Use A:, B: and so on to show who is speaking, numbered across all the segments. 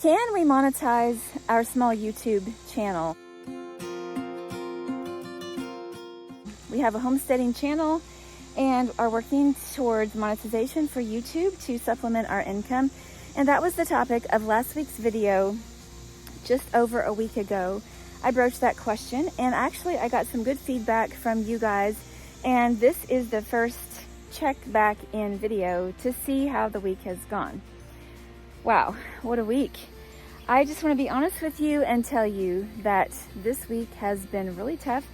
A: Can we monetize our small YouTube channel? We have a homesteading channel and are working towards monetization for YouTube to supplement our income. And that was the topic of last week's video just over a week ago. I broached that question, and actually I got some good feedback from you guys, and this is the first check back in video to see how the week has gone. Wow, what a week. I just want to be honest with you and tell you that this week has been really tough,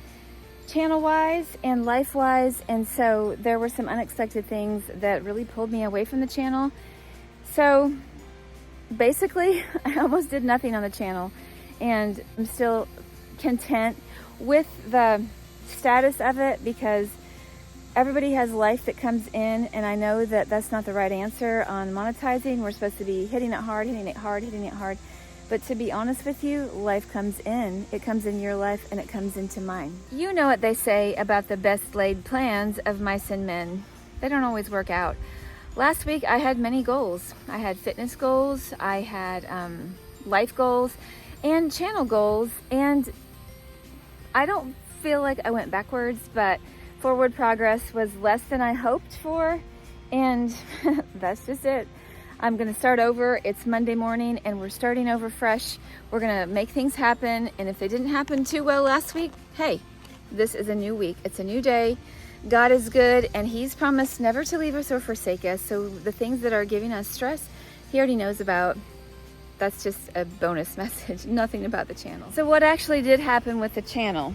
A: channel-wise and life-wise, and so there were some unexpected things that really pulled me away from the channel. So basically, I almost did nothing on the channel, and I'm still content with the status of it because everybody has life that comes in, and I know that that's not the right answer on monetizing. We're supposed to be hitting it hard, hitting it hard, hitting it hard. But to be honest with you, life comes in. It comes in your life and it comes into mine. You know what they say about the best laid plans of mice and men. They don't always work out. Last week I had many goals. I had fitness goals, I had life goals, and channel goals. And I don't feel like I went backwards, but forward progress was less than I hoped for. And that's just it. I'm gonna start over. It's Monday morning and we're starting over fresh. We're gonna make things happen. And if they didn't happen too well last week, hey, this is a new week. It's a new day. God is good and He's promised never to leave us or forsake us. So the things that are giving us stress, He already knows about. That's just a bonus message, nothing about the channel. So what actually did happen with the channel?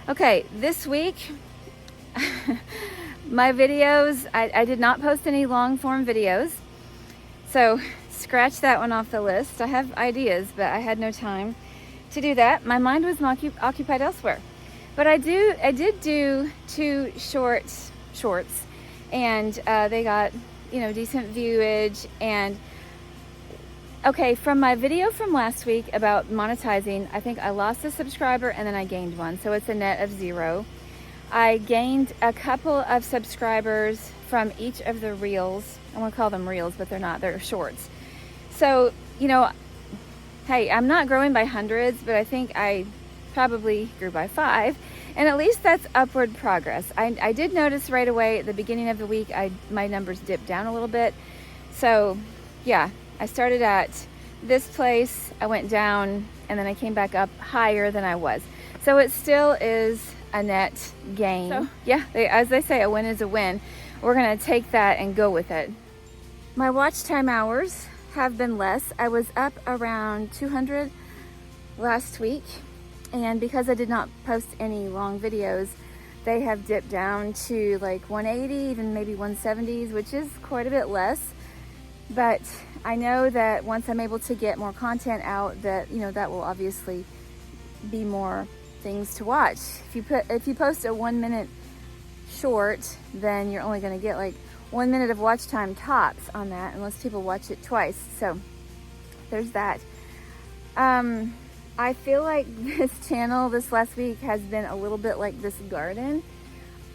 A: Okay, this week, my videos, I did not post any long form videos. So scratch that one off the list. I have ideas, but I had no time to do that. My mind was occupied elsewhere. But I did do 2 shorts, and they got, decent viewage. And okay, from my video from last week about monetizing, I think I lost a subscriber and then I gained one. So it's a net of 0. I gained a couple of subscribers from each of the reels. I want to call them reels, but they're not, they're shorts. So, hey, I'm not growing by hundreds, but I think I probably grew by 5. And at least that's upward progress. I did notice right away at the beginning of the week, my numbers dipped down a little bit. So yeah, I started at this place, I went down, and then I came back up higher than I was. So it still is a net gain. So yeah, as they say, a win is a win. We're gonna take that and go with it. My watch time hours have been less. I was up around 200 last week, and because I did not post any long videos, they have dipped down to like 180, even maybe 170s, which is quite a bit less. But I know that once I'm able to get more content out, that that will obviously be more things to watch. If you post a 1-minute short, then you're only going to get like 1 minute of watch time tops on that, unless people watch it twice. So there's that. I feel like this channel this last week has been a little bit like this garden.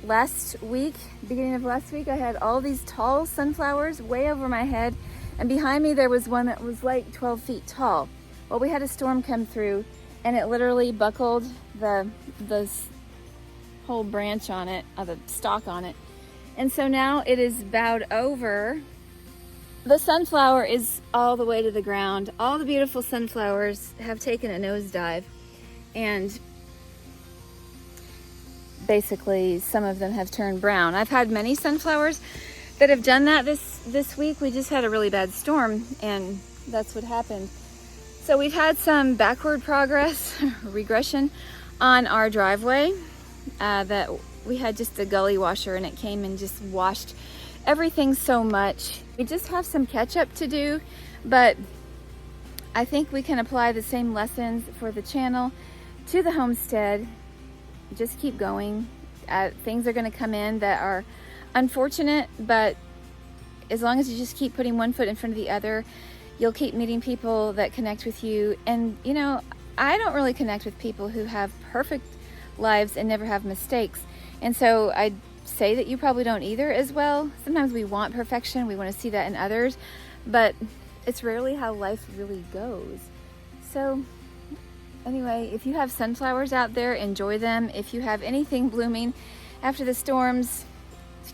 A: Last week, beginning of last week, I had all these tall sunflowers way over my head, and behind me there was one that was like 12 feet tall. Well, we had a storm come through and it literally buckled the whole branch on it, the stalk on it. And so now it is bowed over. The sunflower is all the way to the ground. All the beautiful sunflowers have taken a nosedive, and basically some of them have turned brown. I've had many sunflowers that have done that this week. We just had a really bad storm and that's what happened. So we've had some backward progress, regression on our driveway, that we had just a gully washer and it came and just washed everything so much. We just have some catch up to do, but I think we can apply the same lessons for the channel to the homestead. Just keep going. Things are going to come in that are unfortunate, but as long as you just keep putting one foot in front of the other, you'll keep meeting people that connect with you. And I don't really connect with people who have perfect lives and never have mistakes. And so I say that you probably don't either as well. Sometimes we want perfection, we want to see that in others, but it's rarely how life really goes. So anyway, if you have sunflowers out there, enjoy them. If you have anything blooming after the storms,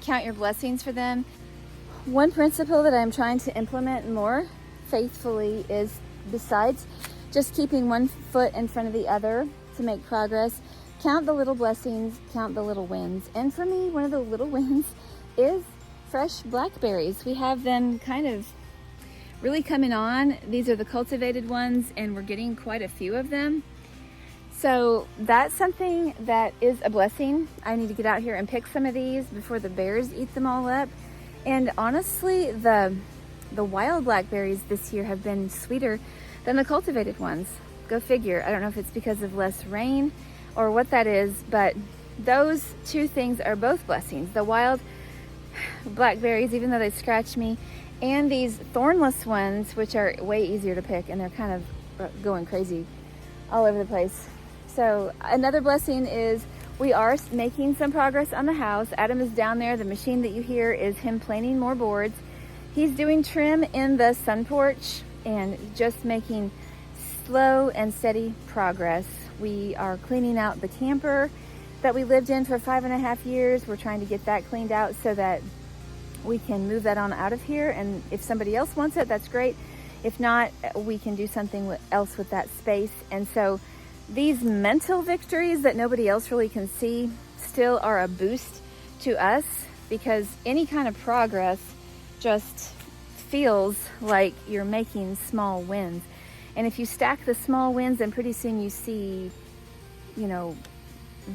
A: count your blessings for them. One principle that I'm trying to implement more faithfully is, besides just keeping one foot in front of the other to make progress, count the little blessings, count the little wins. And for me, one of the little wins is fresh blackberries. We have them kind of really coming on. These are the cultivated ones, and we're getting quite a few of them. So that's something that is a blessing. I need to get out here and pick some of these before the bears eat them all up. And honestly, the wild blackberries this year have been sweeter than the cultivated ones. Go figure. I don't know if it's because of less rain or what that is, but those two things are both blessings. The wild blackberries, even though they scratch me, and these thornless ones, which are way easier to pick, and they're kind of going crazy all over the place. So another blessing is we are making some progress on the house. Adam is down there. The machine that you hear is him planing more boards. He's doing trim in the sun porch and just making slow and steady progress. We are cleaning out the camper that we lived in for 5.5 years. We're trying to get that cleaned out so that we can move that on out of here. And if somebody else wants it, that's great. If not, we can do something else with that space. And so these mental victories that nobody else really can see still are a boost to us, because any kind of progress just feels like you're making small wins. And if you stack the small wins, then pretty soon you see, you know,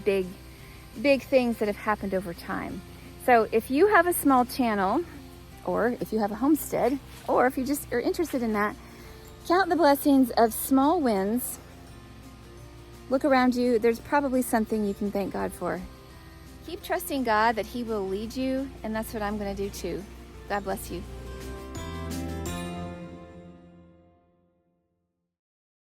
A: big things that have happened over time. So if you have a small channel, or if you have a homestead, or if you just are interested in that, count the blessings of small wins. Look around you. There's probably something you can thank God for. Keep trusting God that He will lead you, and that's what I'm going to do too. God bless you.